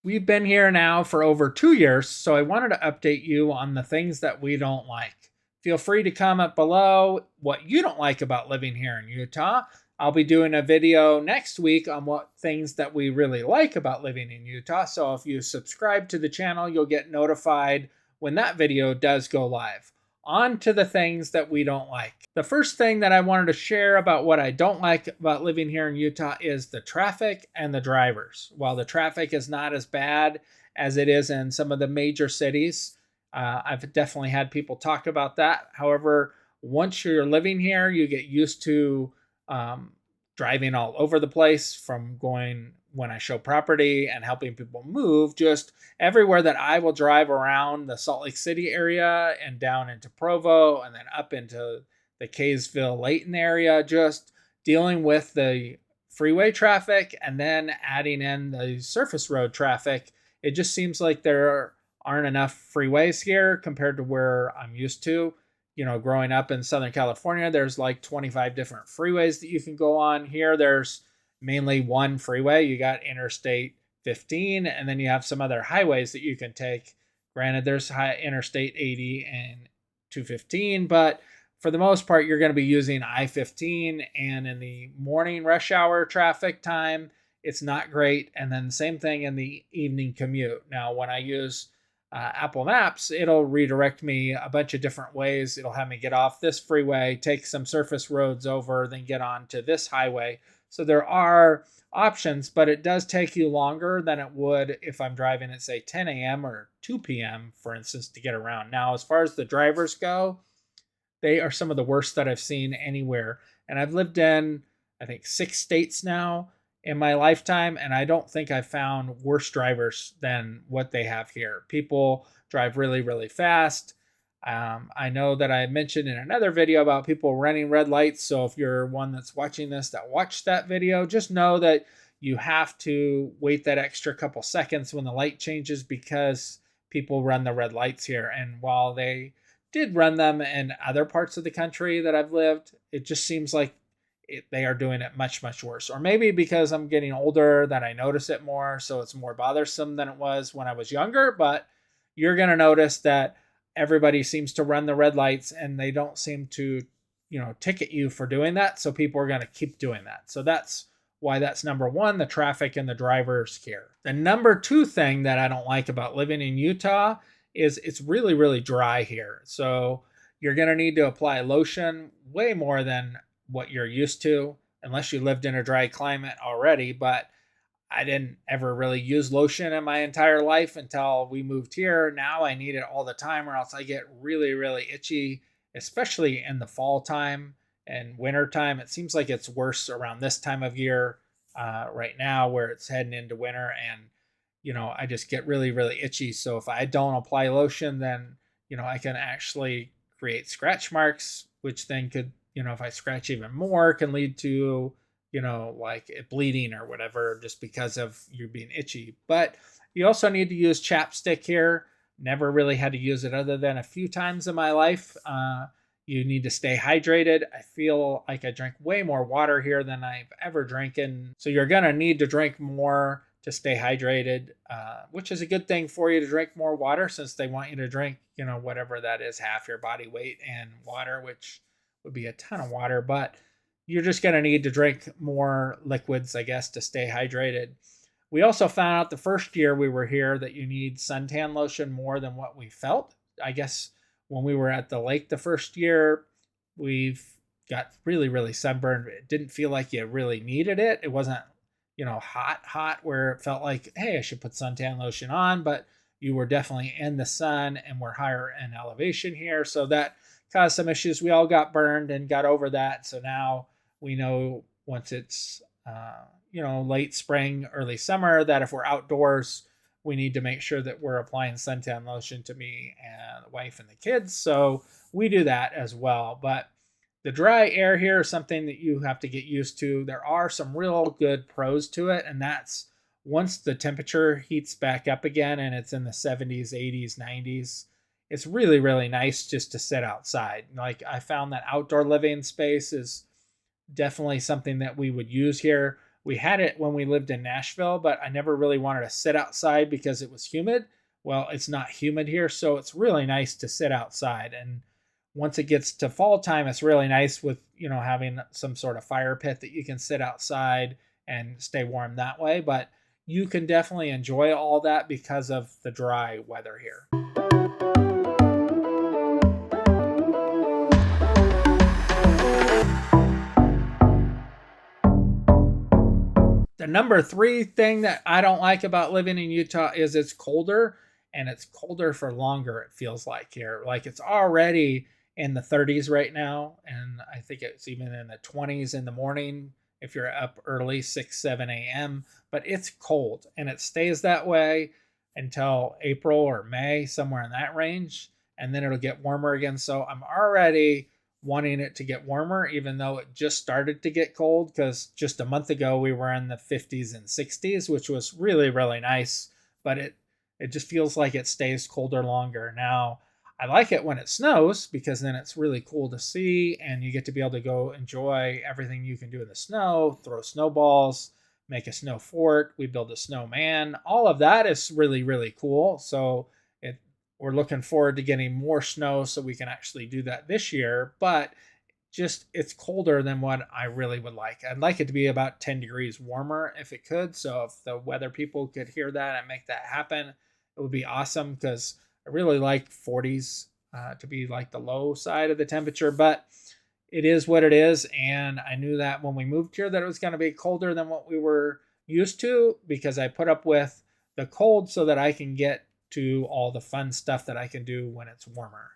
We've been here now for over 2 years, so I wanted to update you on the things that we don't like. Feel free to comment below what you don't like about living here in Utah. I'll be doing a video next week on what things that we really like about living in Utah. So if you subscribe to the channel, you'll get notified when that video does go live. On to the things that we don't like. The first thing that I wanted to share about what I don't like about living here in Utah is the traffic and the drivers. While the traffic is not as bad as it is in some of the major cities, I've definitely had people talk about that. However, once you're living here, you get used to driving all over the place, from going when I show property and helping people move, just everywhere that I will drive around the Salt Lake City area and down into Provo and then up into the Kaysville Layton area, just dealing with the freeway traffic and then adding in the surface road traffic. It just seems like there aren't enough freeways here compared to where I'm used to. Growing up in Southern California, there's like 25 different freeways that you can go on. Here, there's mainly one freeway. You got Interstate 15, and then you have some other highways that you can take. Granted, there's Interstate 80 and 215, but for the most part, you're going to be using I-15, and in the morning rush hour traffic time, it's not great. And then same thing in the evening commute. Now, when I use Apple Maps, it'll redirect me a bunch of different ways. It'll have me get off this freeway, take some surface roads over, then get on to this highway. So there are options, but it does take you longer than it would if I'm driving at, say, 10 a.m. or 2 p.m., for instance, to get around. Now, as far as the drivers go, they are some of the worst that I've seen anywhere. And I've lived in, I think, 6 states now in my lifetime, and I don't think I've found worse drivers than what they have here. People drive really, really fast. I know that I mentioned in another video about people running red lights. So if you're one that's watching this that watched that video, just know that you have to wait that extra couple seconds when the light changes, because people run the red lights here. And while they did run them in other parts of the country that I've lived, it just seems like they are doing it much, much worse. Or maybe because I'm getting older that I notice it more, so it's more bothersome than it was when I was younger. But you're going to notice that everybody seems to run the red lights, and they don't seem to, ticket you for doing that. So people are going to keep doing that. So that's why that's number one, the traffic and the drivers here. The number two thing that I don't like about living in Utah is it's really, really dry here. So you're going to need to apply lotion way more than what you're used to, unless you lived in a dry climate already. But I didn't ever really use lotion in my entire life until we moved here. Now I need it all the time, or else I get really, really itchy, especially in the fall time and winter time. It seems like it's worse around this time of year right now, where it's heading into winter, and I just get really, really itchy. So if I don't apply lotion, then I can actually create scratch marks, which then could, if I scratch even more, can lead to, like bleeding or whatever, just because of you being itchy. But you also need to use chapstick here. Never really had to use it other than a few times in my life. You need to stay hydrated. I feel like I drink way more water here than I've ever drinking. So you're going to need to drink more to stay hydrated, which is a good thing for you to drink more water, since they want you to drink, whatever that is, half your body weight in water, which would be a ton of water. But you're just going to need to drink more liquids, I guess, to stay hydrated. We also found out the first year we were here that you need suntan lotion more than what we felt. I guess when we were at the lake the first year, we've got really, really sunburned. It didn't feel like you really needed it. It wasn't, hot where it felt like, hey, I should put suntan lotion on, but you were definitely in the sun, and we're higher in elevation here. So that caused some issues. We all got burned and got over that. So now we know once it's, late spring, early summer, that if we're outdoors, we need to make sure that we're applying suntan lotion to me and the wife and the kids. So we do that as well. But the dry air here is something that you have to get used to. There are some real good pros to it, and that's once the temperature heats back up again and it's in the 70s, 80s, 90s, it's really, really nice just to sit outside. Like, I found that outdoor living space is definitely something that we would use here. We had it when we lived in Nashville, but I never really wanted to sit outside because it was humid. Well, it's not humid here, so it's really nice to sit outside. And once it gets to fall time, it's really nice with, having some sort of fire pit that you can sit outside and stay warm that way. But you can definitely enjoy all that because of the dry weather here. The number three thing that I don't like about living in Utah is it's colder, and it's colder for longer, it feels like here. Like it's already in the 30s right now, and I think it's even in the 20s in the morning if you're up early, 6, 7 a.m. But it's cold, and it stays that way until April or May, somewhere in that range. And then it'll get warmer again. So I'm already wanting it to get warmer, even though it just started to get cold, because just a month ago we were in the 50s and 60s, which was really, really nice. But it just feels like it stays colder longer. Now, I like it when it snows because then it's really cool to see, and you get to be able to go enjoy everything you can do in the snow, throw snowballs, make a snow fort, we build a snowman. All of that is really, really cool. So we're looking forward to getting more snow so we can actually do that this year. But just it's colder than what I really would like. I'd like it to be about 10 degrees warmer if it could. So if the weather people could hear that and make that happen, it would be awesome, because I really like 40s to be like the low side of the temperature. But it is what it is. And I knew that when we moved here that it was going to be colder than what we were used to, because I put up with the cold so that I can get to all the fun stuff that I can do when it's warmer.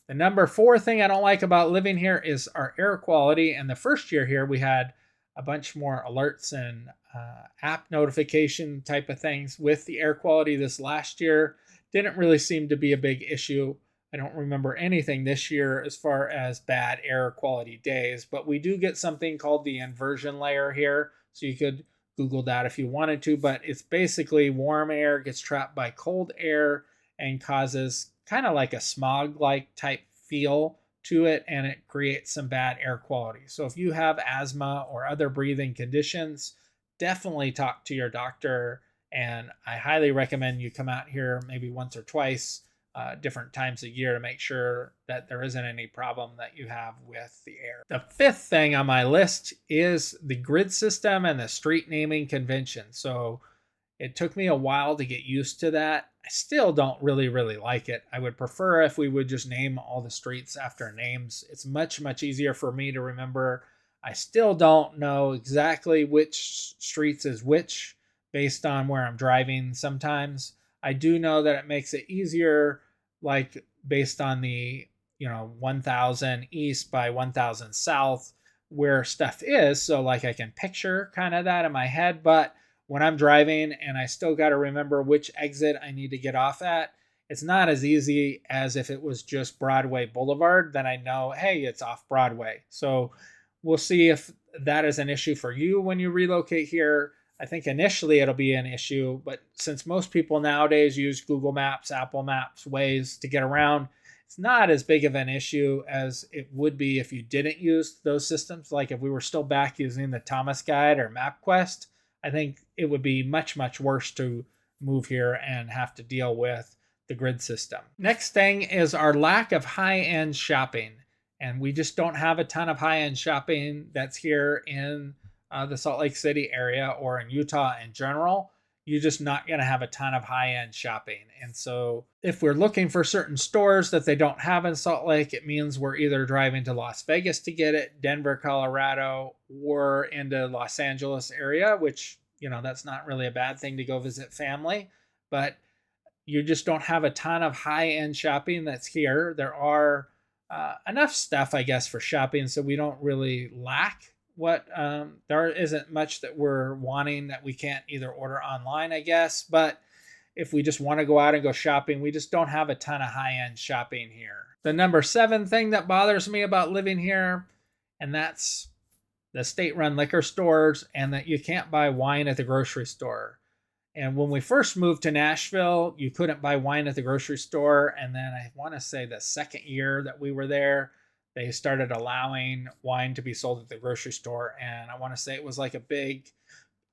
The number four thing I don't like about living here is our air quality. And the first year here, we had a bunch more alerts and app notification type of things with the air quality. This last year didn't really seem to be a big issue. I don't remember anything this year as far as bad air quality days, but we do get something called the inversion layer here. So you could Google that if you wanted to, but it's basically warm air gets trapped by cold air and causes kind of like a smog like type feel to it, and it creates some bad air quality. So if you have asthma or other breathing conditions, definitely talk to your doctor. And I highly recommend you come out here maybe once or twice, different times a year, to make sure that there isn't any problem that you have with the air. The fifth thing on my list is the grid system and the street naming convention. So it took me a while to get used to that. I still don't really, really like it. I would prefer if we would just name all the streets after names. It's much, much easier for me to remember. I still don't know exactly which streets is which based on where I'm driving sometimes. I do know that it makes it easier, like based on the 1000 east by 1000 south, where stuff is. So like I can picture kind of that in my head. But when I'm driving and I still got to remember which exit I need to get off at, it's not as easy as if it was just Broadway Boulevard. Then I know, hey, it's off Broadway. So we'll see if that is an issue for you when you relocate here. I think initially it'll be an issue, but since most people nowadays use Google Maps, Apple Maps, Waze to get around, it's not as big of an issue as it would be if you didn't use those systems. Like if we were still back using the Thomas Guide or MapQuest, I think it would be much, much worse to move here and have to deal with the grid system. Next thing is our lack of high-end shopping. And we just don't have a ton of high-end shopping that's here in the Salt Lake City area or in Utah in general. You're just not going to have a ton of high-end shopping. And so if we're looking for certain stores that they don't have in Salt Lake, it means we're either driving to Las Vegas to get it, Denver, Colorado, or into Los Angeles area, which, that's not really a bad thing to go visit family. But you just don't have a ton of high-end shopping that's here. There are enough stuff, I guess, for shopping, so we don't really lack what there isn't much that we're wanting that we can't either order online, I guess. But if we just want to go out and go shopping, we just don't have a ton of high-end shopping here. The number 7 thing that bothers me about living here, and that's the state-run liquor stores, and that you can't buy wine at the grocery store. And when we first moved to Nashville, you couldn't buy wine at the grocery store. And then I want to say the second year that we were there, they started allowing wine to be sold at the grocery store. And I want to say it was like a big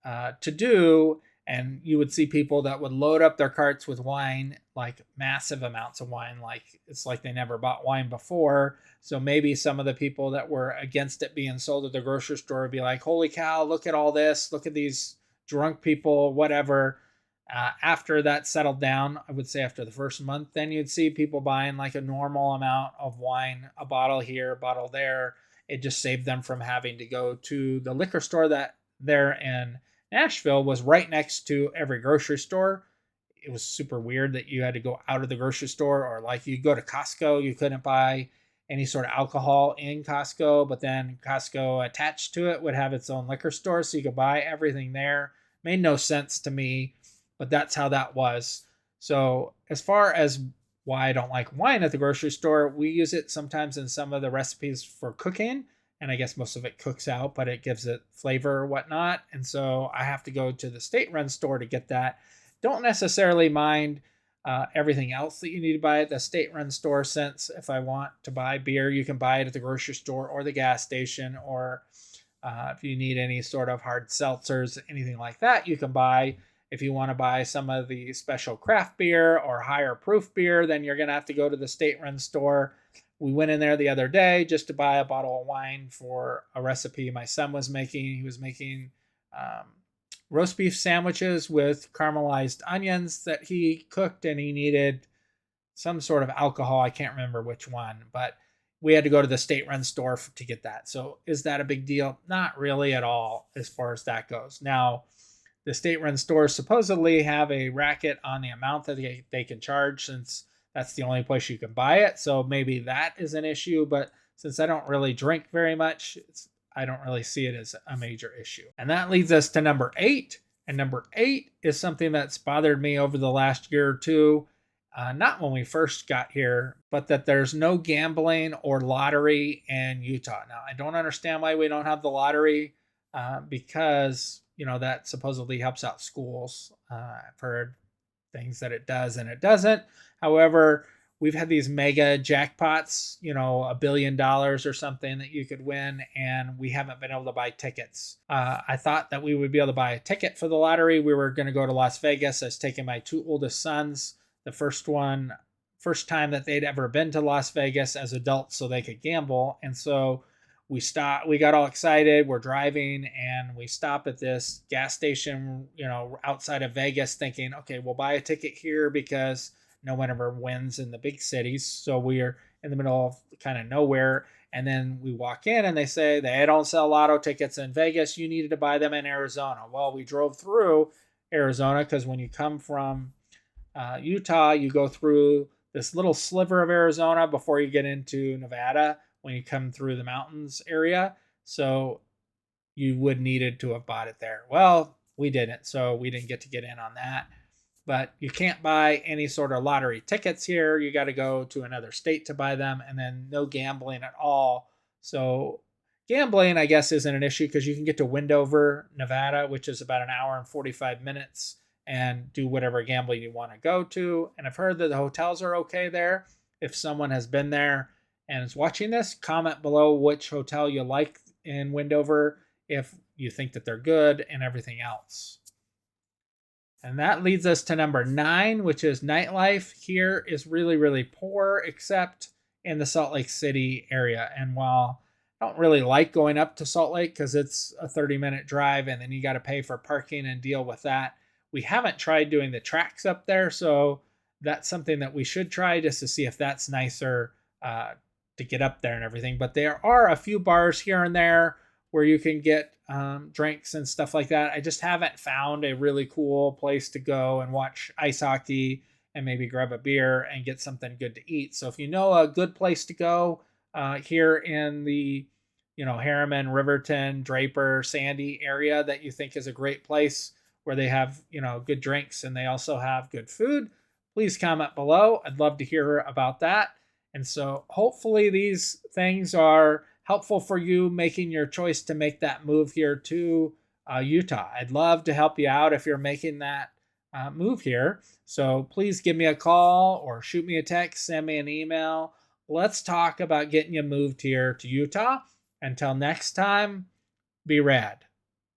to do. And you would see people that would load up their carts with wine, like massive amounts of wine, like it's like they never bought wine before. So maybe some of the people that were against it being sold at the grocery store would be like, holy cow, look at all this, look at these drunk people, whatever. After that settled down, I would say after the first month, then you'd see people buying like a normal amount of wine, a bottle here, a bottle there. It just saved them from having to go to the liquor store that there in Nashville was right next to every grocery store. It was super weird that you had to go out of the grocery store, or like you go to Costco, you couldn't buy any sort of alcohol in Costco, but then Costco attached to it would have its own liquor store, so you could buy everything there. Made no sense to me, but that's how that was. So, as far as why I don't like wine at the grocery store, we use it sometimes in some of the recipes for cooking. And I guess most of it cooks out, but it gives it flavor or whatnot. And so I have to go to the state run store to get that. Don't necessarily mind everything else that you need to buy at the state run store, since if I want to buy beer, you can buy it at the grocery store or the gas station, or if you need any sort of hard seltzers, anything like that, you can buy. If you want to buy some of the special craft beer or higher proof beer, then you're going to have to go to the state run store. We went in there the other day just to buy a bottle of wine for a recipe my son was making. He was making um, roast beef sandwiches with caramelized onions that he cooked, and he needed some sort of alcohol. I can't remember which one, but we had to go to the state run store to get that. So is that a big deal? Not really at all as far as that goes. Now, the state run stores supposedly have a racket on the amount that they can charge, since that's the only place you can buy it. So maybe that is an issue. But since I don't really drink very much, I don't really see it as a major issue. And that leads us to number 8. And number 8 is something that's bothered me over the last year or two. Not when we first got here, but that there's no gambling or lottery in Utah. Now, I don't understand why we don't have the lottery, because that supposedly helps out schools. I've heard things that it does and it doesn't. However, we've had these mega jackpots, $1 billion or something that you could win, and we haven't been able to buy tickets. I thought that we would be able to buy a ticket for the lottery. We were going to go to Las Vegas. I was taking my 2 oldest sons, the first time that they'd ever been to Las Vegas as adults, so they could gamble. And so we got all excited. We're driving and we stop at this gas station, outside of Vegas, thinking, okay, we'll buy a ticket here because no one ever wins in the big cities. So we're in the middle of kind of nowhere. And then we walk in and they say they don't sell lotto tickets in Vegas. You needed to buy them in Arizona. Well, we drove through Arizona because when you come from Utah, you go through this little sliver of Arizona before you get into Nevada when you come through the mountains area. So you would needed to have bought it there. Well, we didn't, so we didn't get to get in on that. But you can't buy any sort of lottery tickets here. You got to go to another state to buy them, and then no gambling at all. So gambling, I guess, isn't an issue because you can get to Wendover, Nevada, which is about an hour and 45 minutes, and do whatever gambling you want to go to. And I've heard that the hotels are okay there. If someone has been there and is watching this, comment below which hotel you like in Wendover, if you think that they're good, and everything else. And that leads us to number 9, which is nightlife here is really, really poor, except in the Salt Lake City area. And while I don't really like going up to Salt Lake because it's a 30-minute drive and then you got to pay for parking and deal with that, we haven't tried doing the tracks up there. So that's something that we should try just to see if that's nicer to get up there and everything. But there are a few bars here and there where you can get drinks and stuff like that. I just haven't found a really cool place to go and watch ice hockey and maybe grab a beer and get something good to eat. So if you know a good place to go here in the Harriman, Riverton, Draper, Sandy area that you think is a great place where they have good drinks and they also have good food, please comment below. I'd love to hear about that. And so hopefully these things are helpful for you making your choice to make that move here to Utah. I'd love to help you out if you're making that move here. So please give me a call or shoot me a text, send me an email, let's talk about getting you moved here to Utah. Until next time, be rad.